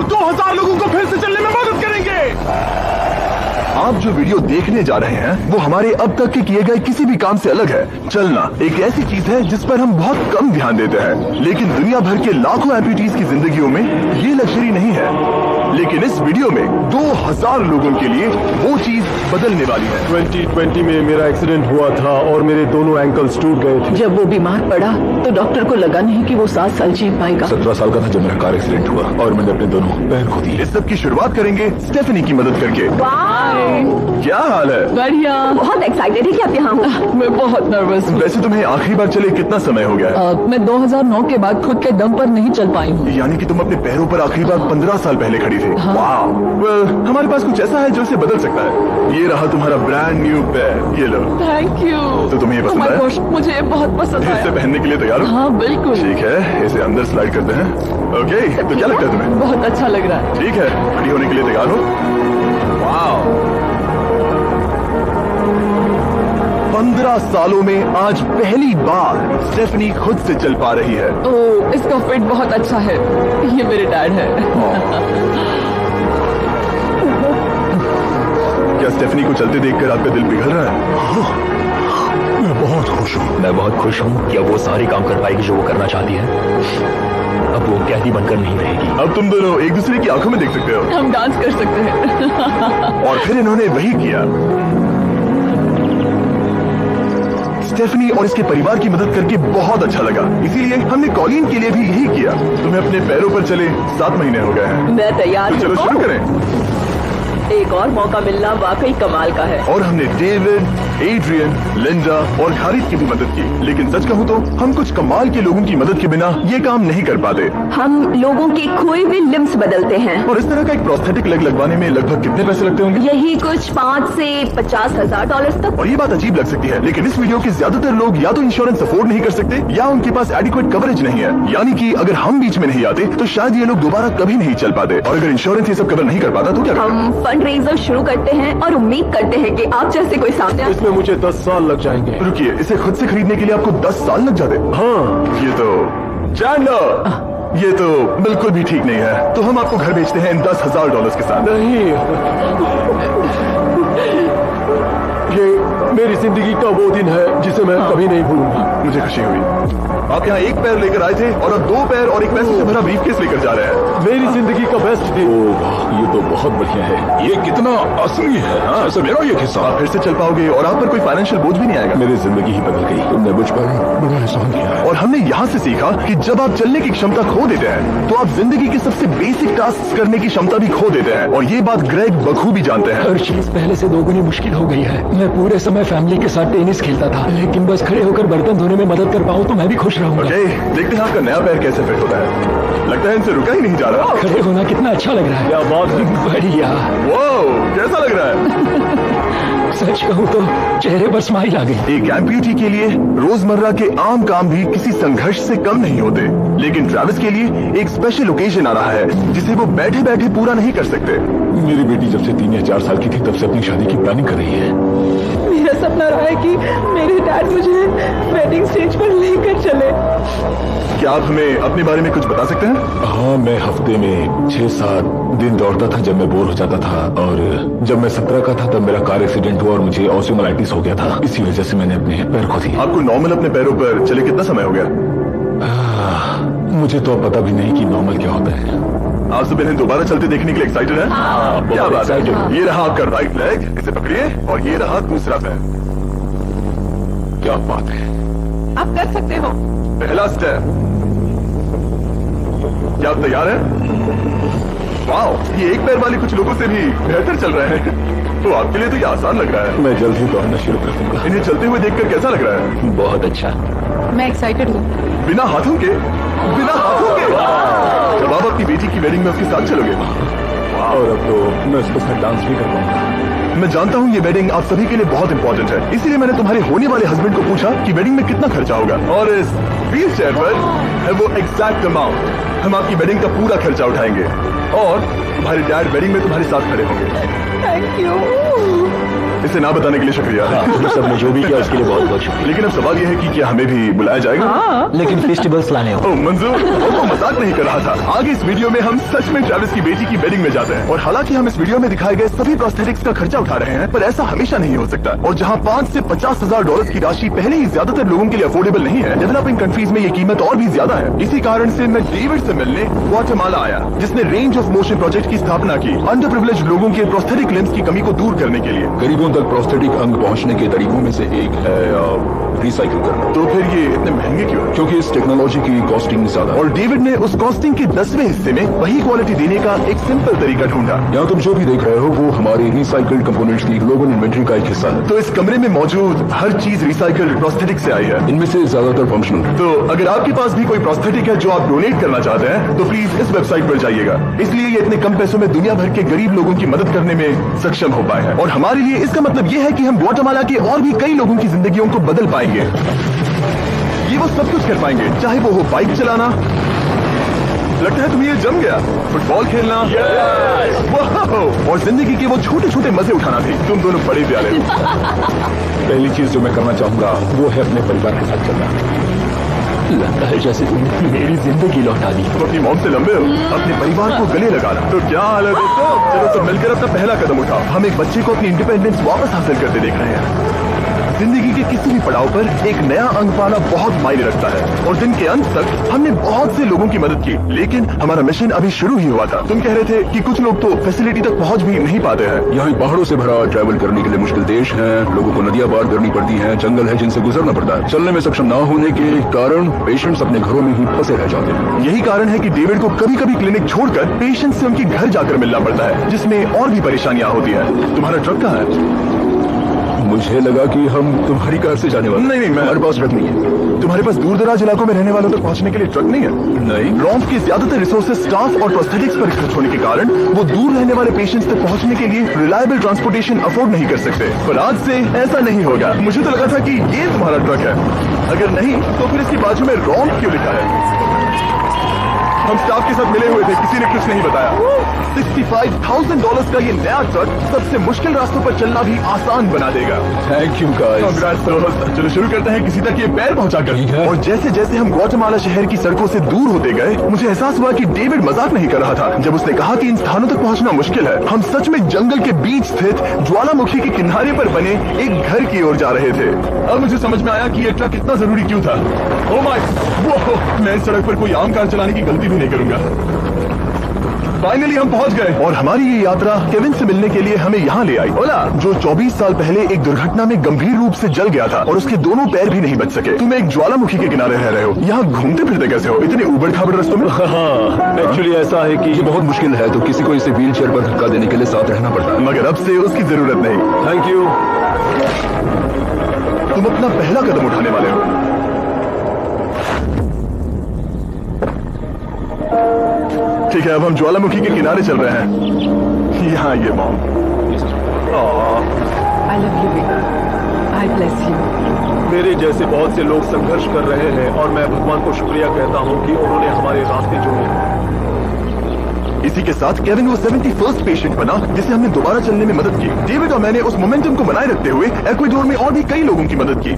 2000 लोगों को फिर से चलने में मदद करेंगे। आप जो वीडियो देखने जा रहे हैं वो हमारे अब तक के किए गए किसी भी काम से अलग है। चलना एक ऐसी चीज है जिस पर हम बहुत कम ध्यान देते हैं, लेकिन दुनिया भर के लाखों एम्पुटीज की जिंदगियों में ये लग्जरी नहीं है। लेकिन इस वीडियो में 2000 लोगों के लिए वो चीज बदलने वाली है। 2020 में मेरा एक्सीडेंट हुआ था और मेरे दोनों एंकल्स टूट गए थे। जब वो बीमार पड़ा तो डॉक्टर को लगा नहीं कि वो 7 साल जी पाएगा। 17 साल का था जब मेरा कार एक्सीडेंट हुआ और मैंने अपने दोनों पैर खो दिए। इस सब की शुरुआत करेंगे स्टेफनी की मदद करके। क्या हाल है? बढ़िया। बहुत एक्साइटेड है कि आप यहाँ हो। मैं बहुत नर्वस हूँ। वैसे तुम्हें आखिरी बार चले कितना समय हो गया है? मैं 2009 के बाद खुद के दम पर नहीं चल पाई हूँ। यानी कि तुम अपने पैरों पर आखिरी बार 15 साल पहले खड़ी थी। वाह। Well, हमारे पास कुछ ऐसा है जो इसे बदल सकता है। ये रहा तुम्हारा ब्रांड न्यू पैर, ये लो। Thank you. तो तुम्हें ये पसंद आया? मुझे ये बहुत पसंद आया। इसे पहनने के लिए तैयार हो? हाँ बिल्कुल। ठीक है, इसे अंदर स्लाइड करते हैं। ओके, तो क्या लगता है तुम्हें? बहुत अच्छा लग रहा है। ठीक है, खड़ी होने के लिए तैयार हो? वाह। 15 सालों में आज पहली बार स्टेफनी खुद से चल पा रही है। ओह, इसका फिट बहुत अच्छा है। ये मेरे डैड है। क्या स्टेफनी को चलते देखकर आपका दिल पिघल रहा है? मैं बहुत खुश हूँ। मैं बहुत खुश हूँ कि अब वो सारे काम कर पाएगी जो वो करना चाहती है। अब वो कैदी बनकर नहीं रहेगी। अब तुम दोनों एक दूसरे की आंखों में देख सकते हो। हम डांस कर सकते हैं। और फिर इन्होंने वही किया। स्टेफनी और इसके परिवार की मदद करके बहुत अच्छा लगा, इसीलिए हमने कॉलिन के लिए भी यही किया। तुम्हें अपने पैरों पर चले 7 महीने हो गए हैं। मैं तैयार तो चलो हूँ। शुरू करें। एक और मौका मिलना वाकई कमाल का है। और हमने डेविड, एड्रियन, लिंडा और खारिद की भी मदद की। लेकिन सच कहूँ तो हम कुछ कमाल के लोगों की मदद के बिना ये काम नहीं कर पाते। हम लोगों के खोए हुए लिम्स बदलते हैं। और इस तरह का एक प्रोस्थेटिक लेग लगवाने में लगभग कितने पैसे लगते होंगे? यही कुछ 5 से 50 हजार डॉलर तक। और ये बात अजीब लग सकती है, लेकिन इस वीडियो के ज्यादातर लोग या तो इंश्योरेंस अफोर्ड नहीं कर सकते या उनके पास एडिक्वेट कवरेज नहीं है। यानी कि अगर हम बीच में नहीं आते तो शायद ये लोग दोबारा कभी नहीं चल पाते। और अगर इंश्योरेंस ये सब कवर नहीं कर पाता तो क्या करें? हम फंड रेजर शुरू करते हैं और उम्मीद करते हैं कि आप जैसे कोई सामने आए। इसमें मुझे 10 साल लग जाएंगे। रुकिए, इसे खुद से खरीदने के लिए आपको 10 साल लग जाते? हाँ। ये तो चैंडलर, ये तो बिल्कुल भी ठीक नहीं है। तो हम आपको घर बेचते हैं इन $10,000 के साथ। नहीं, ये मेरी जिंदगी का वो दिन है जिसे मैं कभी नहीं भूलूंगा। मुझे खुशी हुई। आप यहाँ एक पैर लेकर आए थे और अब 2 पैर और एक पैसे से भरा ब्रीफकेस लेकर जा रहे हैं। मेरी जिंदगी का बेस्ट दिन। ये तो बहुत बढ़िया है। ये कितना असली है। हाँ, जैसे मेरा ये हिस्सा। आप फिर से चल पाओगे और आप पर कोई फाइनेंशियल बोझ भी नहीं आएगा। मेरी जिंदगी ही बदल गई। तुमने मुझ पर बड़ा एहसान किया है। और हमने यहाँ से सीखा कि जब आप चलने की क्षमता खो देते हैं तो आप जिंदगी के सबसे बेसिक टास्क करने की क्षमता भी खो देते हैं। और ये बात ग्रेग बखूबी जानते हैं। हर चीज पहले से दोगुनी मुश्किल हो गई है। मैं पूरे समय फैमिली के साथ टेनिस खेलता था, लेकिन बस खड़े होकर बर्तन धोने में मदद कर पाऊँ तो मैं भी खुश रहूंगा। देखते हैं आपका नया पैर कैसे फिट होता है। लगता है इनसे रुका ही नहीं जा रहा। खड़े होना कितना अच्छा लग रहा है। क्या बात है। बढ़िया। वाह, कैसा लग रहा है? सच कहूँ तो चेहरे पर स्माइल आ गई। एक एम्प्यूटी के लिए रोजमर्रा के आम काम भी किसी संघर्ष से कम नहीं होते, लेकिन ट्रैविस के लिए एक स्पेशल ओकेजन आ रहा है जिसे वो बैठे बैठे पूरा नहीं कर सकते। मेरी बेटी जब से 3 या 4 साल की थी तब से अपनी शादी की प्लानिंग कर रही है। मेरा सपना रहा है कि मेरे डैड मुझे वेडिंग स्टेज पर लेकर चले। क्या आप हमें अपने बारे में कुछ बता सकते हैं? हाँ, मैं हफ्ते में 6-7 दिन दौड़ता था जब मैं बोर हो जाता था। और जब मैं 17 का था तब मेरा कार एक्सीडेंट हुआ और मुझे ऑस्टियोमाइटिस हो गया था। इसी वजह से मैंने अपने पैर खो दिए। आपको नॉर्मल अपने पैरों पर चले कितना समय हो गया? मुझे तो अब पता भी नहीं कि नॉर्मल क्या होता है। आप सब इन्हें दोबारा चलते देखने के लिए एक्साइटेड हैं? क्या बात है। ये रहा आपका राइट लेग, इसे पकड़िए, और ये रहा दूसरा पैर। क्या बात है। आप कर सकते हो। पहला स्टेप। क्या आप तैयार हैं? वाह, ये एक पैर वाले कुछ लोगों से भी बेहतर चल रहे हैं। तो आपके लिए तो ये आसान लग रहा है। मैं जल्द ही दौड़ना शुरू कर दूंगा। इन्हें चलते हुए देखकर कैसा लग रहा है? बहुत अच्छा। मैं एक्साइटेड हूँ। बिना हाथों के? बिना हाथों के? जब आप अपनी बेटी की वेडिंग में उसके साथ चलोगे। और अब तो मैं उसके साथ डांस भी कर पाऊंगा। मैं जानता हूँ ये वेडिंग आप सभी के लिए बहुत इंपॉर्टेंट है, इसीलिए मैंने तुम्हारे होने वाले हस्बैंड को पूछा कि वेडिंग में कितना खर्चा होगा। और इस व्हील चेयर पर है वो एग्जैक्ट अमाउंट। हम आपकी वेडिंग का पूरा खर्चा उठाएंगे। और तुम्हारे डैड वेडिंग में तुम्हारे साथ खड़े होंगे। Thank you. इसे ना बताने के लिए शुक्रिया। तुम सबने जो भी किया उसके लिए बहुत बहुत शुक्रिया। लेकिन अब सवाल यह है कि क्या हमें भी बुलाया जाएगा? लेकिन फेस्टिवल्स लाने हो। ओह मंजूर, वो मजाक नहीं कर रहा था। आगे इस वीडियो में हम सच में ट्रेविस की बेटी की वेडिंग में जाते हैं और हालांकि हम इस वीडियो में दिखाए गए सभी प्रोस्थेटिक्स का खर्चा उठा रहे हैं, पर ऐसा हमेशा नहीं हो सकता। और जहां 5 से 50,000 डॉलर की राशि पहले ही ज्यादातर लोगों के लिए अफोर्डेबल नहीं है, डेवलपिंग कंट्रीज में ये कीमत और भी ज्यादा है। इसी कारण से मैं डेविड से मिलने ग्वाटेमाला आया, जिसने रेंज ऑफ मोशन प्रोजेक्ट की स्थापना की अंडर प्रिविलेज लोगों के प्रोस्थेटिक लिम्स की कमी को दूर करने के लिए। गरीबों तक प्रोस्थेटिक अंग पहुंचने के तरीकों में से एक है रिसाइकिल करना। तो फिर ये इतने महंगे क्यों है? क्योंकि इस टेक्नोलॉजी की कॉस्टिंग ज्यादा है। और डेविड ने उस कॉस्टिंग के 10वें हिस्से में वही क्वालिटी देने का एक सिंपल तरीका ढूंढा। यहाँ तुम जो भी देख रहे हो वो हमारी रिसाइकल्ड कंपोनेंट्स की ग्लोबल इन्वेंट्री का एक हिस्सा है। तो इस कमरे में मौजूद हर चीज रिसाइकल्ड प्रोस्थेटिक से आई है। इनमें से ज्यादातर फंक्शनल है। तो अगर आपके पास भी कोई प्रोस्थेटिक है जो आप डोनेट करना चाहते हैं तो प्लीज इस वेबसाइट पर जाइएगा। इसलिए ये इतने कम पैसों में दुनिया भर के गरीब लोगों की मदद करने में सक्षम हो पाए हैं। और हमारे लिए इसका मतलब ये है कि हम ग्वाटेमाला के और भी कई लोगों की जिंदगियों को बदल पाएंगे। ये वो सब कुछ कर पाएंगे, चाहे वो हो बाइक चलाना, लगता है तुम्हें ये जम गया, फुटबॉल खेलना, वाह, और जिंदगी के वो छोटे छोटे मजे उठाना भी। तुम दोनों बड़े प्यारे हो। पहली चीज जो मैं करना चाहूंगा वो है अपने परिवार के साथ चलना। लगता है जैसे तुमने मेरी जिंदगी लौटा दी। तुम अपनी मॉम से लंबे हो, अपने परिवार को गले लगाना। तो क्या हाल है दोस्तों? चलो सब मिलकर अपना पहला कदम उठाओ। हम एक बच्चे को अपनी इंडिपेंडेंस वापस हासिल करते देख रहे हैं। जिंदगी के किसी भी पड़ाव पर एक नया अंग पाना बहुत मायने रखता है और दिन के अंत तक हमने बहुत से लोगों की मदद की, लेकिन हमारा मिशन अभी शुरू ही हुआ था। तुम कह रहे थे कि कुछ लोग तो फैसिलिटी तक पहुंच भी नहीं पाते हैं। यहाँ पहाड़ों से भरा ट्रैवल करने के लिए मुश्किल देश है, लोगों को नदियां पार करनी पड़ती हैं, जंगल है जिनसे गुजरना पड़ता है। चलने में सक्षम न होने के कारण पेशेंट्स अपने घरों में ही फंसे रह जाते हैं। यही कारण है कि डेविड को कभी कभी क्लिनिक छोड़कर पेशेंट से उनके घर जाकर मिलना पड़ता है, जिसमें और भी परेशानियां होती है। तुम्हारा ट्रक कहाँ है? मुझे लगा कि हम तुम्हारी कार से जाने वाले। नहीं, हमारे पास ट्रक नहीं है। तुम्हारे पास दूर दराज इलाकों में रहने वालों तक पहुंचने के लिए ट्रक नहीं है? नहीं। रॉम्फ के ज्यादातर रिसोर्सेज स्टाफ और प्रोस्थेटिक्स पर खर्च होने के कारण वो दूर रहने वाले पेशेंट्स तक पहुंचने के लिए रिलायबल ट्रांसपोर्टेशन अफोर्ड नहीं कर सकते। पर आज से ऐसा नहीं होगा। मुझे तो लगा था कि ये तुम्हारा ट्रक है, अगर नहीं तो फिर इसके बाजू में रॉम्फ क्यों लिखा है? हम स्टाफ के साथ मिले हुए थे, किसी ने कुछ नहीं बताया। $65,000 का ये नया ट्रक सबसे मुश्किल रास्तों पर चलना भी आसान बना देगा। Thank you guys. चलो शुरू करते हैं किसी तक ये पैर पहुंचा कर। और जैसे जैसे हम ग्वाटेमाला शहर की सड़कों से दूर होते गए, मुझे एहसास हुआ कि डेविड मजाक नहीं कर रहा था जब उसने कहा कि इन स्थानों तक पहुंचना मुश्किल है। हम सच में जंगल के बीच स्थित ज्वालामुखी के किनारे पर बने एक घर की ओर जा रहे थे। अब मुझे समझ में आया कि ये ट्रक इतना जरूरी क्यों था। ओह माय, मैं इस सड़क पर कोई आम कार चलाने की गलती भी नहीं करूंगा। फाइनली हम पहुंच गए और हमारी ये यात्रा केविन से मिलने के लिए हमें यहाँ ले आई। ओला, जो 24 साल पहले एक दुर्घटना में गंभीर रूप से जल गया था और उसके दोनों पैर भी नहीं बच सके। तुम एक ज्वालामुखी के किनारे रह रहे हो, यहाँ घूमते फिरते कैसे हो इतने उबड़ खाबड़ रास्तों में? हाँ, एक्चुअली ऐसा है कि ये बहुत मुश्किल है, तो किसी को इसे व्हील चेयर पर धक्का देने के लिए साथ रहना पड़ता है। मगर अब से उसकी जरूरत नहीं। Thank you. तुम अपना पहला कदम उठाने वाले हो। ठीक है, अब हम ज्वालामुखी के किनारे चल रहे हैं। यहाँ ये mom. I love you, Vic. I bless you. मेरे जैसे बहुत से लोग संघर्ष कर रहे हैं और मैं भगवान को शुक्रिया कहता हूँ कि उन्होंने हमारे रास्ते जोड़े। इसी के साथ केविन वो 71st पेशेंट बना जिसे हमने दोबारा चलने में मदद की। डेविड और मैंने उस मोमेंटम को बनाए रखते हुए एक्वाडोर में और भी कई लोगों की मदद की,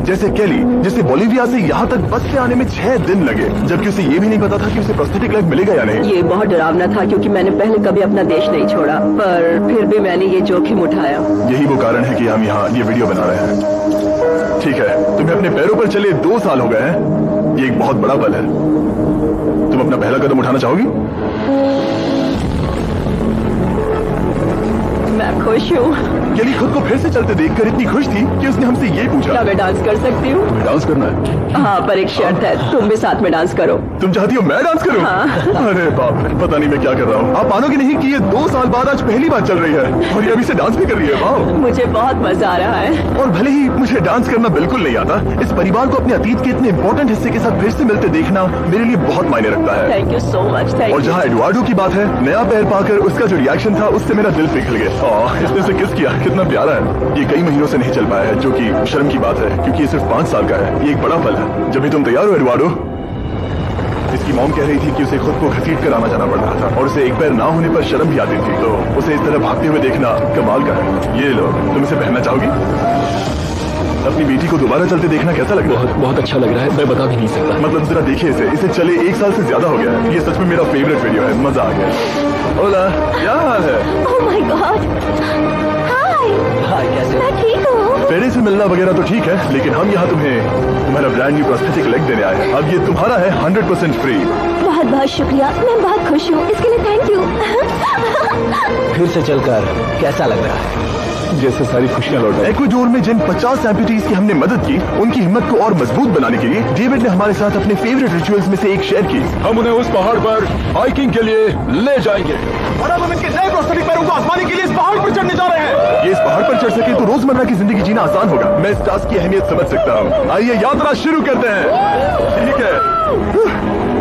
जैसे केली, जिसे बोलिविया से यहाँ तक बस से आने में 6 दिन लगे, जबकि उसे ये भी नहीं पता था कि उसे प्रोस्थेटिक लेग मिलेगा या नहीं। ये बहुत डरावना था क्योंकि मैंने पहले कभी अपना देश नहीं छोड़ा, पर फिर भी मैंने ये जोखिम उठाया। यही वो कारण है कि हम यहाँ ये वीडियो बना रहे हैं। ठीक है, तुम्हें अपने पैरों पर चले 2 साल हो गए हैं, ये एक बहुत बड़ा पल है। तुम अपना पहला कदम उठाना चाहोगी? मैं खुश हूँ। केली खुद को फिर से चलते देखकर इतनी खुश थी कि उसने हमसे ये पूछा, क्या मैं डांस कर सकती हूँ? तुम्हें डांस करना है? हाँ, पर एक शर्त है, तुम भी साथ में डांस करो। तुम चाहती हो मैं डांस करूं? हाँ। अरे बाप रे, पता नहीं मैं क्या कर रहा हूँ। आप मानोगे नहीं कि ये 2 साल बाद आज पहली बार चल रही है और ये अभी से डांस भी कर रही है। वाह, मुझे बहुत मजा आ रहा है। और भले ही मुझे डांस करना बिल्कुल नहीं आता, इस परिवार को अपने अतीत के इतने इंपॉर्टेंट हिस्से के साथ फिर से मिलते देखना मेरे लिए बहुत मायने रखता है। Thank you so much. Thank और यू। जहाँ एडवार्डो की बात है, नया पैर पाकर उसका जो रिएक्शन था उससे मेरा दिल पिघल गया। इसने से किस किया, कितना प्यारा है। ये कई महीनों से नहीं चल पाया है, जो कि शर्म की बात है क्योंकि ये सिर्फ 5 साल का है। ये एक बड़ा पल है। जब भी तुम तैयार हो एडवार्डो। इसकी मॉम कह रही थी कि उसे खुद को घसीट कर आना जाना पड़ रहा था और उसे एक पैर ना होने पर शर्म भी आती थी, तो उसे इस तरह भागते हुए देखना कमाल का है। ये लो, तुम इसे पहनना चाहोगी? अपनी बेटी को दोबारा चलते देखना कैसा लग रहा है? बहुत अच्छा लग रहा है, मैं बता भी नहीं सकता। मतलब जरा देखिए इसे चले 1 साल से ज्यादा हो गया है। ये सच में मेरा फेवरेट वीडियो है, मजा आ गया। ओला, क्या हाल है? ओह माय गॉड, हाय कैसे? मैं ठीक हूँ। पेड़े से मिलना वगैरह तो ठीक है, लेकिन हम यहाँ तुम्हारा ब्रांड न्यू प्रोस्थेटिक लेग देने आए हैं। अब ये तुम्हारा है 100% फ्री। बहुत बहुत शुक्रिया, मैं बहुत खुश हूँ, इसके लिए थैंक यू। फिर से चलकर कैसा लग रहा है? जैसे सारी खुशियां लौट। एक्वाडोर में जिन 50 एम्पुटीज की हमने मदद की, उनकी हिम्मत को और मजबूत बनाने के लिए डेविड ने हमारे साथ अपने फेवरेट रिचुअल्स में से एक शेयर की। हम उन्हें उस पहाड़ पर हाइकिंग के लिए ले जाएंगे और अब हम इनके नए प्रोस्थेटिक पैरों को आजमाने के लिए इस पहाड़ पर चढ़ने जा रहे हैं। ये इस पहाड़ पर चढ़ सके तो रोजमर्रा की जिंदगी जीना आसान होगा। मैं इस टास्क की अहमियत समझ सकता हूँ। आइए यात्रा शुरू करते हैं। ठीक है,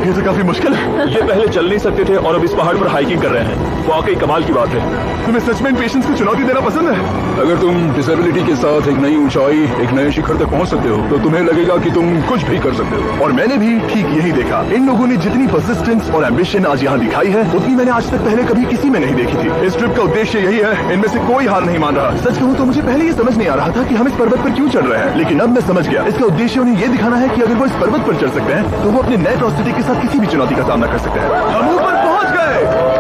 ये तो काफी मुश्किल है। ये पहले चल नहीं सकते थे और अब इस पहाड़ पर हाइकिंग कर रहे हैं। वाकई कमाल की बात है। तुम्हें सच में पेशेंस को चुनौती देना पसंद है? अगर तुम डिसेबिलिटी के साथ एक नई ऊंचाई, एक नए शिखर तक पहुंच सकते हो, तो तुम्हें लगेगा कि तुम कुछ भी कर सकते हो। और मैंने भी ठीक यही देखा। इन लोगों ने जितनी परसिस्टेंस और एम्बिशन आज यहाँ दिखाई है, उतनी मैंने आज तक पहले कभी किसी में नहीं देखी थी। इस ट्रिप का उद्देश्य यही है, इनमें से कोई हार नहीं मान रहा। सच कहूँ तो मुझे पहले ये समझ नहीं आ रहा था कि हम इस पर्वत पर क्यों चढ़ रहे हैं, लेकिन अब मैं समझ गया। इसका उद्देश्य उन्हें ये दिखाना है कि अगर वो इस पर्वत पर चढ़ सकते हैं, तो वो अपने नए प्रोस्थेटिक के साथ किसी भी चुनौती का सामना कर सकते हैं। हम ऊपर पहुंच गए।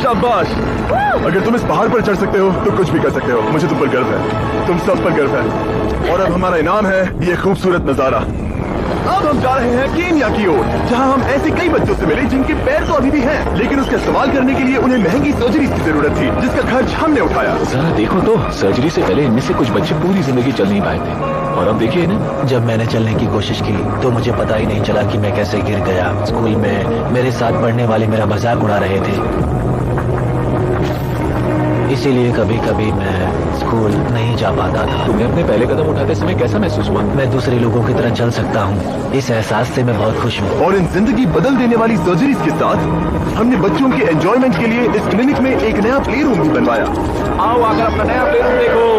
शाबाश। अगर तुम इस पहाड़ पर चढ़ सकते हो तो कुछ भी कर सकते हो। मुझे तुम पर गर्व है, तुम सब पर गर्व है। और अब हमारा इनाम है ये खूबसूरत नजारा। अब हम जा रहे हैं केन्या की ओर, जहां हम ऐसे कई बच्चों से मिले जिनके पैर तो अभी भी हैं, लेकिन उसका इस्तेमाल करने के लिए उन्हें महंगी सर्जरी की जरूरत थी, जिसका खर्च हमने उठाया। जरा देखो तो, सर्जरी से पहले इनमें से कुछ बच्चे पूरी जिंदगी चल नहीं पाए थे, और अब देखिए ना। जब मैंने चलने की कोशिश की तो मुझे पता ही नहीं चला कि मैं कैसे गिर गया। स्कूल में मेरे साथ पढ़ने वाले मेरा मजाक उड़ा रहे थे, इसीलिए कभी कभी मैं स्कूल नहीं जा पाता था। तुम्हें अपने पहले कदम उठाते समय कैसा महसूस हुआ? मैं दूसरे लोगों की तरह चल सकता हूँ, इस एहसास से मैं बहुत खुश हूँ। और इन जिंदगी बदल देने वाली सर्जरीज के साथ हमने बच्चों के एंजॉयमेंट के लिए इस क्लिनिक में एक नया प्ले रूम भी बनवाया। आओ आकर अपना नया प्ले रूम देखो।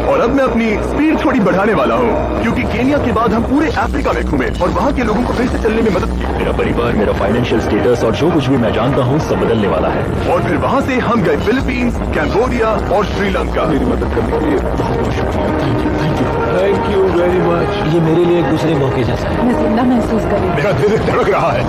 और अब मैं अपनी स्पीड थोड़ी बढ़ाने वाला हूँ, क्योंकि केन्या के बाद हम पूरे अफ्रीका में घूमे और वहाँ के लोगों को फिर से चलने में मदद की। मेरा परिवार, मेरा फाइनेंशियल स्टेटस और जो कुछ भी मैं जानता हूँ सब बदलने वाला है। और फिर वहाँ से हम गए फिलीपींस, कैम्बोडिया और श्रीलंका। मेरी मदद करने के लिए बहुत बहुत शुक्रिया। Thank you very much. ये मेरे लिए एक दूसरे मौके जैसा है। मैं जिंदा महसूस कर रही हूँ। मेरा दिल धड़क रहा है।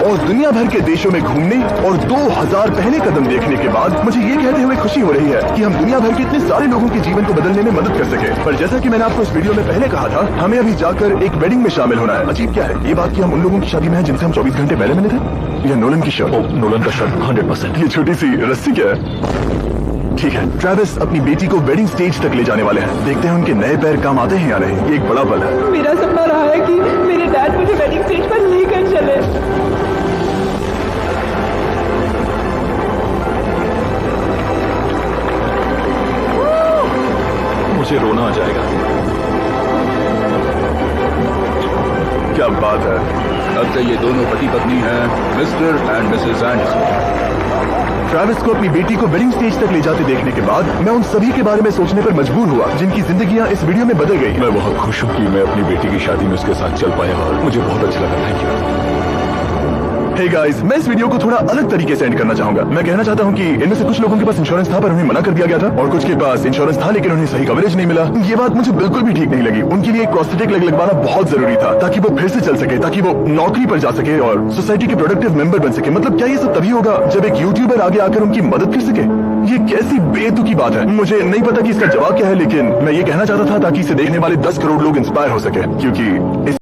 और दुनिया भर के देशों में घूमने और 2000 पहले कदम देखने के बाद मुझे ये कहते हुए खुशी हो रही है कि हम दुनिया भर के इतने सारे लोगों के जीवन को बदलने में मदद कर सके। पर जैसा कि मैंने आपको इस वीडियो में पहले कहा था, हमें अभी जाकर एक वेडिंग में शामिल होना है। अजीब क्या है ये बात कि हम उन लोगों की शादी में हैं जिनसे हम 24 घंटे पहले मिले थे। यह नोलन की शर्ट। नोलन का शर्ट 100%। ये छोटी सी रस्सी क्या है? ठीक है, ट्रेविस अपनी बेटी को वेडिंग स्टेज तक ले जाने वाले हैं। देखते हैं उनके नए पैर काम आते हैं या नहीं। ये एक बड़ा पल है। मेरा सपना रहा है कि मेरे डैड मुझे वेडिंग स्टेज पर लेकर चले। मुझे रोना आ जाएगा। क्या बात है। अब से ये दोनों पति पत्नी हैं, mister and Mrs Anderson. Travis को अपनी बेटी को वेडिंग स्टेज तक ले जाते देखने के बाद मैं उन सभी के बारे में सोचने पर मजबूर हुआ जिनकी जिंदगियां इस वीडियो में बदल गई। मैं बहुत खुश हूँ कि मैं अपनी बेटी की शादी में उसके साथ चल पाया और मुझे बहुत अच्छा लगा। Thank you. हे गाइस, मैं इस वीडियो को थोड़ा अलग तरीके से एंड करना चाहूंगा। मैं कहना चाहता हूं कि इनमें से कुछ लोगों के पास इंश्योरेंस था पर उन्हें मना कर दिया गया था, और कुछ के पास इंश्योरेंस था लेकिन उन्हें सही कवरेज नहीं मिला। ये बात मुझे बिल्कुल भी ठीक नहीं लगी। उनके लिए एक प्रोस्थेटिक लेग लगवाना बहुत जरूरी था ताकि वो फिर से चल सके, ताकि वो नौकरी पर जा सके और सोसाइटी के प्रोडक्टिव मेंबर बन सके। मतलब क्या ये सब तभी होगा जब एक यूट्यूबर आगे आकर उनकी मदद कर सके? ये कैसी बेतुकी बात है। मुझे नहीं पता कि इसका जवाब क्या है, लेकिन मैं ये कहना चाहता था ताकि इसे देखने वाले 10 करोड़ लोग इंस्पायर हो सके, क्योंकि